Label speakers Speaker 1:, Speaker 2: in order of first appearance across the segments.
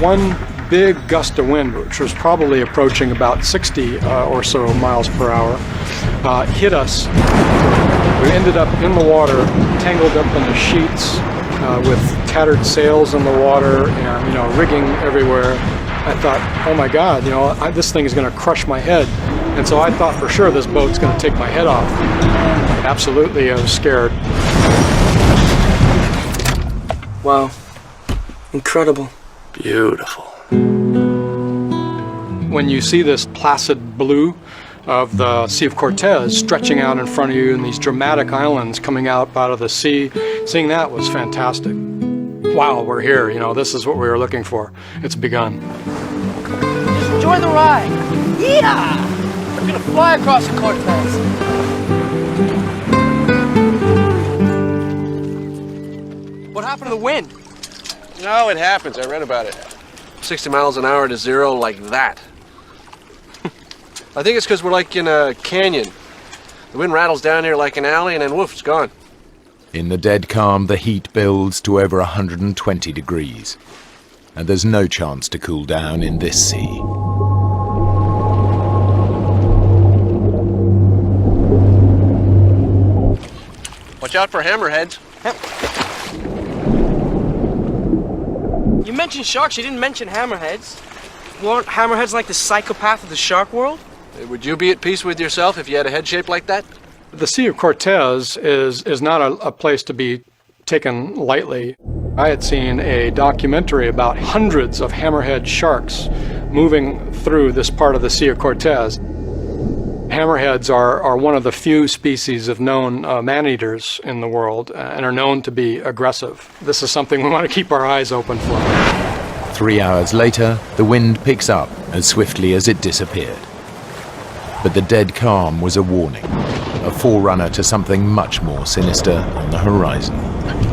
Speaker 1: one big gust of wind, which was probably approaching about 60 or so miles per hour, hit us. We ended up in the water, tangled up in the sheets, with tattered sails in the water and, rigging everywhere. I thought, oh my God, this thing is going to crush my head. And so I thought for sure this boat's going to take my head off. Absolutely, I was scared.
Speaker 2: Wow. Incredible.
Speaker 3: Beautiful.
Speaker 1: When you see this placid blue of the Sea of Cortez stretching out in front of you and these dramatic islands coming out of the sea, seeing that was fantastic. Wow, we're here, this is what we were looking for. It's begun.
Speaker 2: Just enjoy the ride. Yeah! We're gonna fly across the Cortez. What happened to the wind?
Speaker 3: No, it happens. I read about it. 60 miles an hour to zero like that. I think it's because we're like in a canyon. The wind rattles down here like an alley and then woof, it's gone.
Speaker 4: In the dead calm, the heat builds to over 120 degrees. And there's no chance to cool down in this sea.
Speaker 3: Watch out for hammerheads.
Speaker 2: You mentioned sharks, you didn't mention hammerheads. Weren't hammerheads like the psychopath of the shark world?
Speaker 3: Would you be at peace with yourself if you had a head shaped like that?
Speaker 1: The Sea of Cortez is not a place to be taken lightly. I had seen a documentary about hundreds of hammerhead sharks moving through this part of the Sea of Cortez. Hammerheads are one of the few species of known man-eaters in the world and are known to be aggressive. This is something we want to keep our eyes open for.
Speaker 4: 3 hours later, the wind picks up as swiftly as it disappeared. But the dead calm was a warning, a forerunner to something much more sinister on the horizon.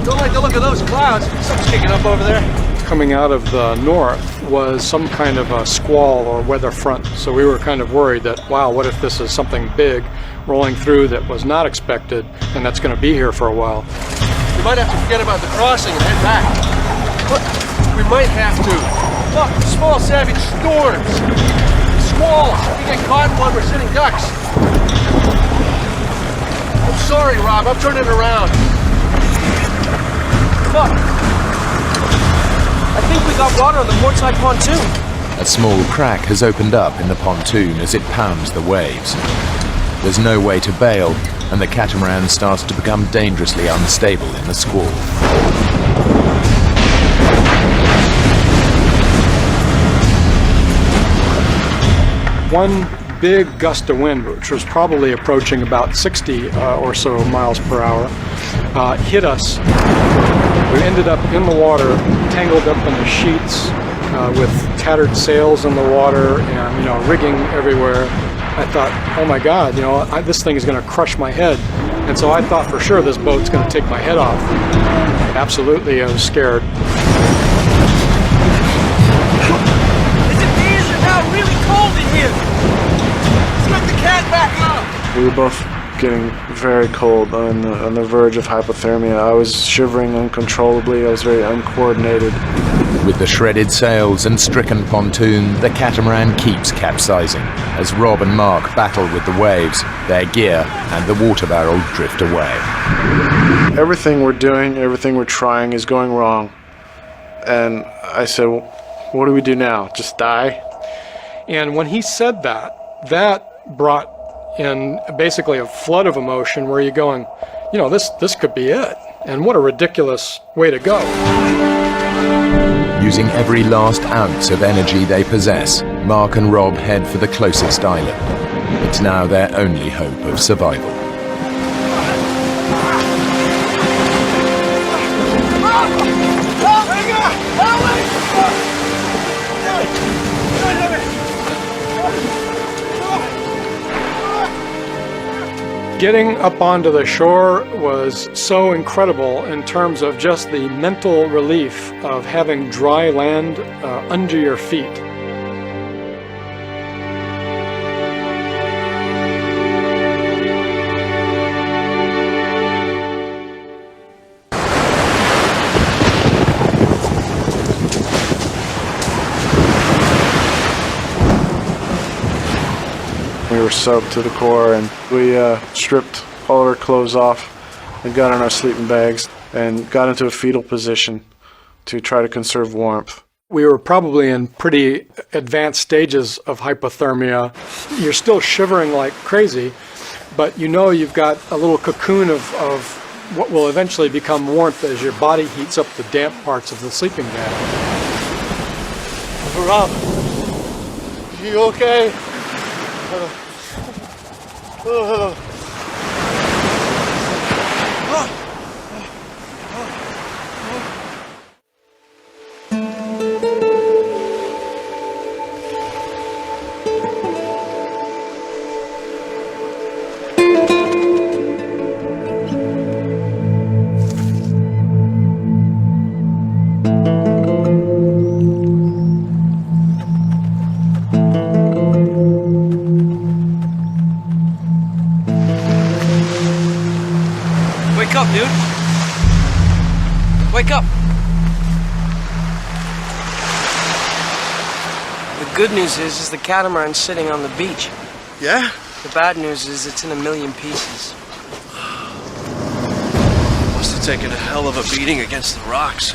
Speaker 3: Don't like the look of those clouds. Something's kicking up over there.
Speaker 1: Coming out of the north was some kind of a squall or weather front, so we were kind of worried that, wow, what if this is something big rolling through that was not expected and that's going to be here for a while.
Speaker 3: We might have to forget about the crossing and head back. But we might have to. Look, small savage storms. Squalls. We get caught in one, we're sitting ducks. I'm sorry, Rob. I'm turning around.
Speaker 2: Look. I think we got water on the port side pontoon.
Speaker 4: A small crack has opened up in the pontoon as it pounds the waves. There's no way to bail, and the catamaran starts to become dangerously unstable in the squall.
Speaker 1: One big gust of wind, which was probably approaching about 60 or so miles per hour, hit us. We ended up in the water, tangled up in the sheets, with tattered sails in the water and, rigging everywhere. I thought, oh my God, this thing is going to crush my head. And so I thought for sure this boat's going to take my head off. Absolutely, I was scared.
Speaker 2: Is it now really cold in here? Let's let the cat back up.
Speaker 5: We were both getting very cold, on the verge of hypothermia. I was shivering uncontrollably. I was very uncoordinated.
Speaker 4: With the shredded sails and stricken pontoon, the catamaran keeps capsizing as Rob and Mark battle with the waves, their gear and the water barrel drift away.
Speaker 5: Everything we're doing, everything we're trying is going wrong. And I said, well, what do we do now? Just die?
Speaker 1: And when he said that, that brought in basically a flood of emotion where you're going, this could be it. And what a ridiculous way to go.
Speaker 4: Using every last ounce of energy they possess, Mark and Rob head for the closest island. It's now their only hope of survival.
Speaker 1: Getting up onto the shore was so incredible in terms of just the mental relief of having dry land under your feet.
Speaker 5: were soaked to the core, and we stripped all of our clothes off and got in our sleeping bags and got into a fetal position to try to conserve warmth.
Speaker 1: We were probably in pretty advanced stages of hypothermia. You're still shivering like crazy, but you know you've got a little cocoon of what will eventually become warmth as your body heats up the damp parts of the sleeping bag.
Speaker 5: Rob, you okay?
Speaker 2: Wake up, dude. Wake up. The good news is the catamaran's sitting on the beach.
Speaker 3: Yeah?
Speaker 2: The bad news is it's in a million pieces.
Speaker 3: Must have taken a hell of a beating against the rocks.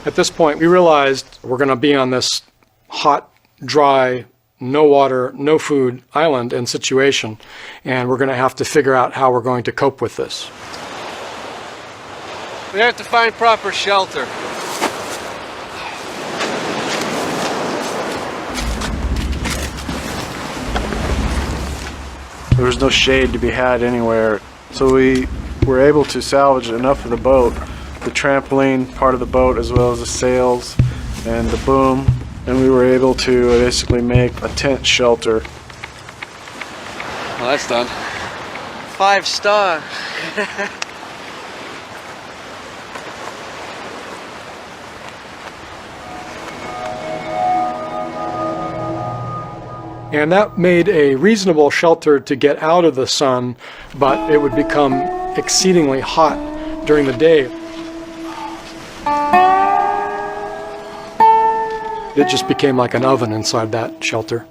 Speaker 1: At this point, we realized we're going to be on this hot, dry, no water, no food island and situation, and we're going to have to figure out how we're going to cope with this.
Speaker 3: We have to find proper shelter.
Speaker 5: There was no shade to be had anywhere, so we were able to salvage enough of the boat, the trampoline part of the boat as well as the sails and the boom, and we were able to basically make a tent shelter.
Speaker 3: Well, that's done.
Speaker 2: 5-star.
Speaker 1: And that made a reasonable shelter to get out of the sun, but it would become exceedingly hot during the day. It just became like an oven inside that shelter.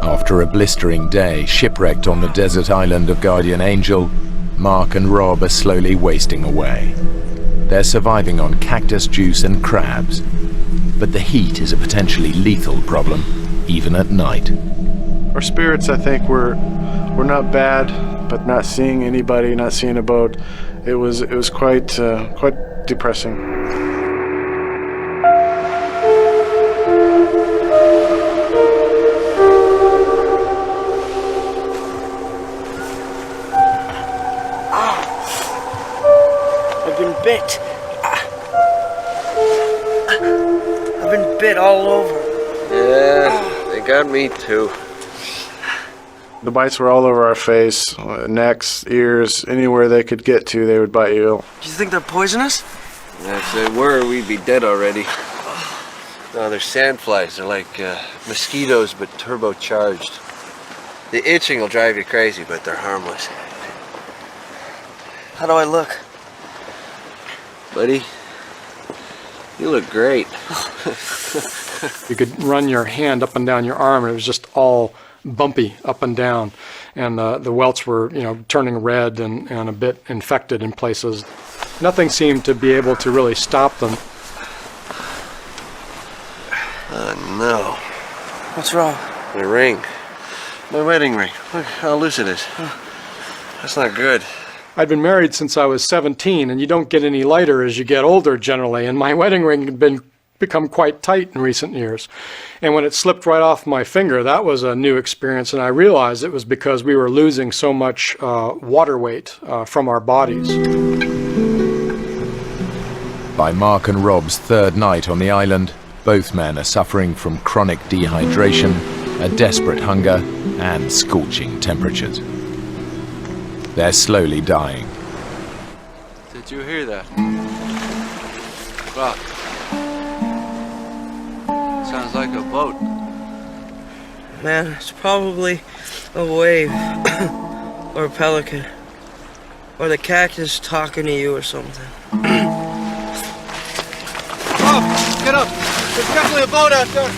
Speaker 4: After a blistering day shipwrecked on the desert island of Guardian Angel, Mark and Rob are slowly wasting away. They're surviving on cactus juice and crabs, but the heat is a potentially lethal problem, even at night.
Speaker 5: Our spirits, I think, were not bad, but not seeing anybody, not seeing a boat, it was quite depressing.
Speaker 2: I've been bit. I've been bit all over.
Speaker 3: Yeah, they got me too.
Speaker 5: The bites were all over our face, necks, ears, anywhere they could get to, they would bite you.
Speaker 2: Do you think they're poisonous?
Speaker 3: If they were, we'd be dead already. No, they're sandflies. They're like mosquitoes, but turbocharged. The itching will drive you crazy, but they're harmless.
Speaker 2: How do I look?
Speaker 3: Buddy, you look great.
Speaker 1: You could run your hand up and down your arm, and it was just all bumpy up and down. And the welts were, turning red and a bit infected in places. Nothing seemed to be able to really stop them.
Speaker 3: Oh, no.
Speaker 2: What's wrong?
Speaker 3: My ring. My wedding ring. Look how loose it is. That's not good.
Speaker 1: I'd been married since I was 17, and you don't get any lighter as you get older generally, and my wedding ring had become quite tight in recent years. And when it slipped right off my finger, that was a new experience, and I realized it was because we were losing so much water weight from our bodies.
Speaker 4: By Mark and Rob's third night on the island, both men are suffering from chronic dehydration, a desperate hunger, and scorching temperatures. They're slowly dying.
Speaker 3: Did you hear that? Rob. Sounds like a boat.
Speaker 2: Man, it's probably a wave. Or a pelican. Or the cactus talking to you or something.
Speaker 3: Rob, get up! There's definitely a boat out there.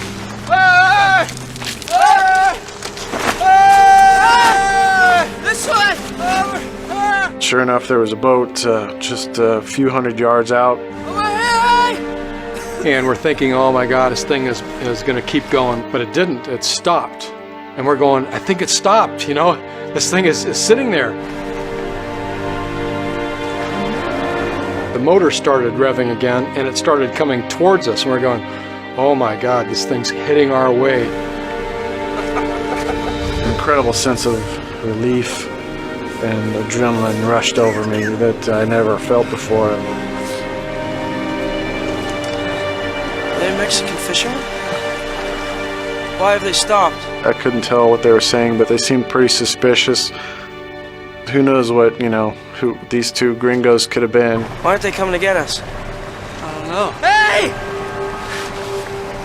Speaker 2: This way!
Speaker 5: Sure enough, there was a boat just a few hundred yards out.
Speaker 1: And we're thinking, oh my God, this thing is going to keep going. But it didn't. It stopped. And we're going, I think it stopped, you know? This thing is sitting there. The motor started revving again, and it started coming towards us. And we're going, oh my God, this thing's heading our way.
Speaker 5: An incredible sense of relief and adrenaline rushed over me that I never felt before.
Speaker 2: Are they Mexican fishermen? Why have they stopped?
Speaker 5: I couldn't tell what they were saying, but they seemed pretty suspicious. Who knows what, you know, who these two gringos could have been.
Speaker 2: Why aren't they coming to get us?
Speaker 3: I don't know.
Speaker 2: Hey!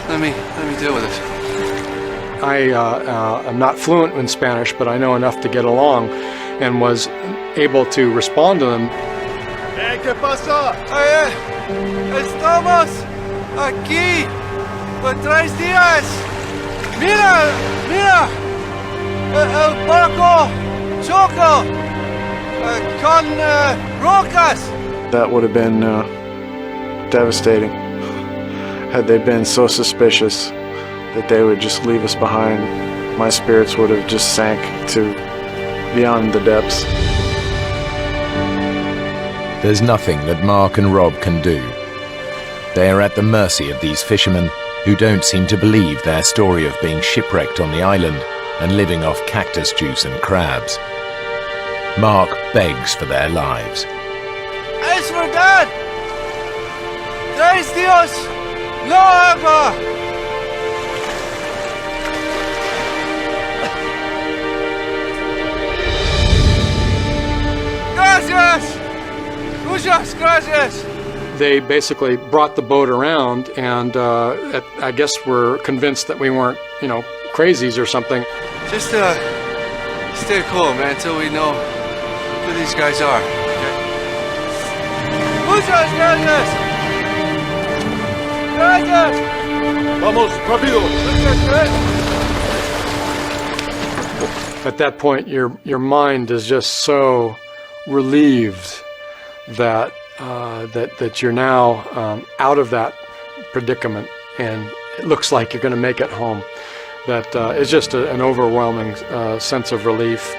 Speaker 3: Let me deal with it.
Speaker 1: I am not fluent in Spanish, but I know enough to get along and was able to respond to them.
Speaker 3: Hey, ¿qué pasó? Oye, estamos aquí por 3 días. Mira, mira, el barco choco con rocas.
Speaker 5: That would have been devastating had they been so suspicious that they would just leave us behind. My spirits would have just sank to beyond the depths.
Speaker 4: There's nothing that Mark and Rob can do. They are at the mercy of these fishermen who don't seem to believe their story of being shipwrecked on the island and living off cactus juice and crabs. Mark begs for their lives.
Speaker 3: Es verdad. 3 días, no agua. Gracias. Muchas gracias.
Speaker 1: They basically brought the boat around, and I guess were convinced that we weren't, you know, crazies or something.
Speaker 3: Just stay cool, man, until we know who these guys are. Okay? Muchas gracias. Gracias. Vamos, rápido.
Speaker 1: At that point, your mind is just so relieved that that you're now out of that predicament, and it looks like you're going to make it home. That is just an overwhelming sense of relief.